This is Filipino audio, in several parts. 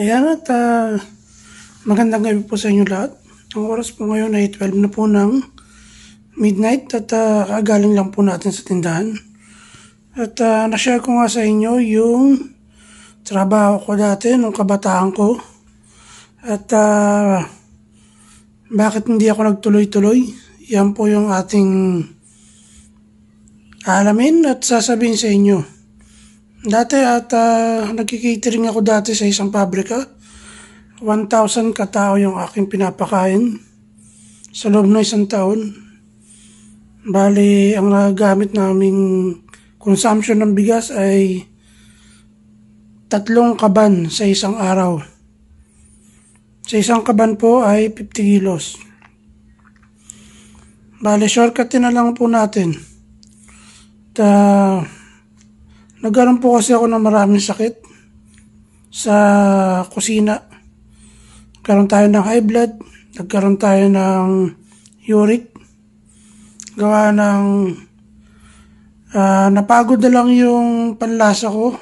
Ayan at magandang gabi po sa inyo lahat. Ang oras po ngayon ay 12 na po ng midnight at kagaling lang po natin sa tindahan. At na-share ko nga sa inyo yung trabaho ko dati nung kabataan ko. At bakit hindi ako nagtuloy-tuloy? Yan po yung ating alamin at sasabihin sa inyo. Dati nagkikatering ako dati sa isang pabrika. 1,000 katao yung aking pinapakain sa loob ng isang taon. Bali, ang nagagamit naming consumption ng bigas ay 3 kaban sa isang araw. Sa isang kaban po ay 50 kilos. Bali, shortcut na lang po natin. Nagkaroon po kasi ako ng maraming sakit sa kusina. Nagkaroon tayo ng high blood, nagkaroon tayo ng uric. Gawa ng napagod na lang yung panlasa ko.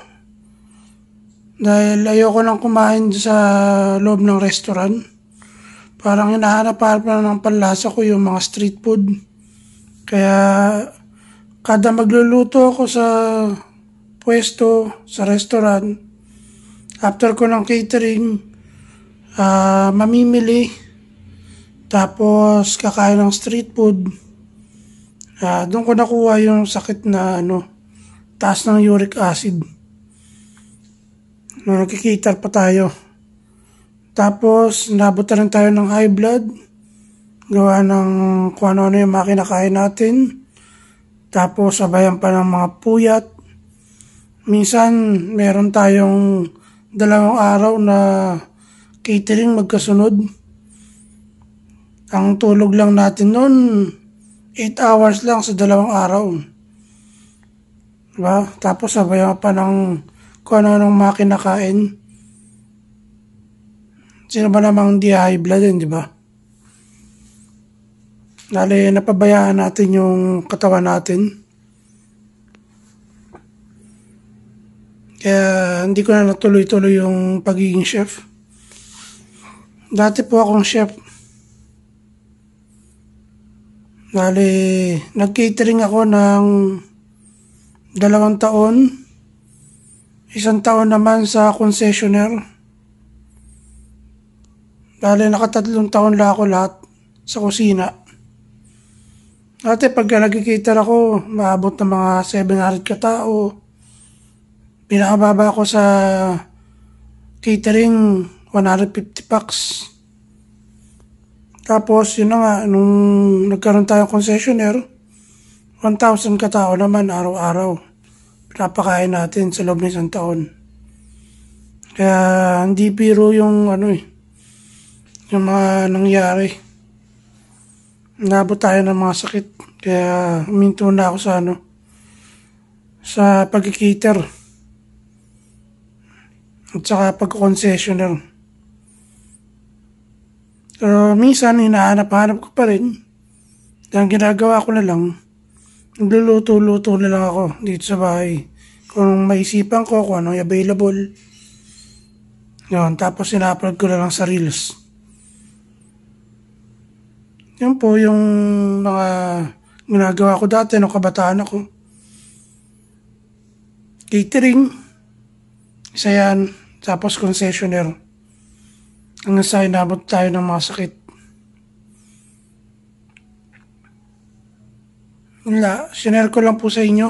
Dahil ayoko nang kumain sa loob ng restaurant. Parang hinahanap pa ng panlasa ko yung mga street food. Kaya kada magluluto ako sa pwesto, sa restaurant, after ko ng catering, mamimili, tapos kakain ng street food. Doon ko nakuha yung sakit na taas ng uric acid. Nagkikitar pa tayo. Tapos nabot na rin tayo ng high blood. Gawa ng kung ano yung mga kinakain natin. Tapos sabayan pa ng mga puyat. Minsan meron tayong 2 araw na catering magkasunod. Ang tulog lang natin noon 8 hours lang sa 2 araw. Diba? Tapos sabayan pa ng kung ano ng mga kinakain. Sino ba namang di high blood din, diba? Dali napabayaan natin yung katawan natin. Kaya hindi ko na natuloy-tuloy yung pagiging chef. Dati po akong chef. Dali nag-catering ako ng 2 taon. 1 taon naman sa concessionaire. Dali 3 taon lang ako lahat sa kusina. Dati pagka nag-cater ako, maabot ng mga 700 katao. Pinakababa ko sa catering, 150 packs. Tapos, yun na nga, nung nagkaroon tayong concessionaire, 1,000 katao naman araw-araw. Pinapakain natin sa loob ng 1 taon. Kaya, hindi biro yung yung mga nangyari. Nabot tayo ng mga sakit. Kaya, huminto na ako sa pag-cater. At saka pag-concessionaire. Pero minsan, hinahanap-hanap ko pa rin. Ang ginagawa ko na lang, nagluluto-luto na lang ako dito sa bahay. Kung maisipan ko kung anong available. Yun, tapos ina-upload ko na lang sa Reels. Yan po yung mga ginagawa ko dati nung kabataan ako. Catering. Isa yan. Tapos concessionaire. Hanggang sa inabot tayo ng mga sakit. Wala. Sinare ko lang po sa inyo.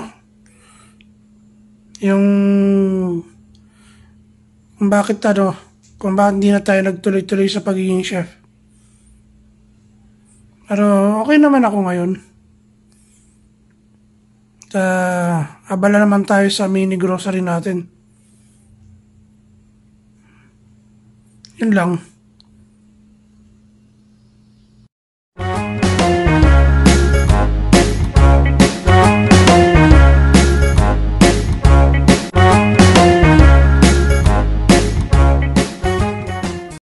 Yung kung bakit hindi na tayo nagtuloy-tuloy sa pagiging chef. Pero okay naman ako ngayon. Abala naman tayo sa mini grocery natin. Yun lang.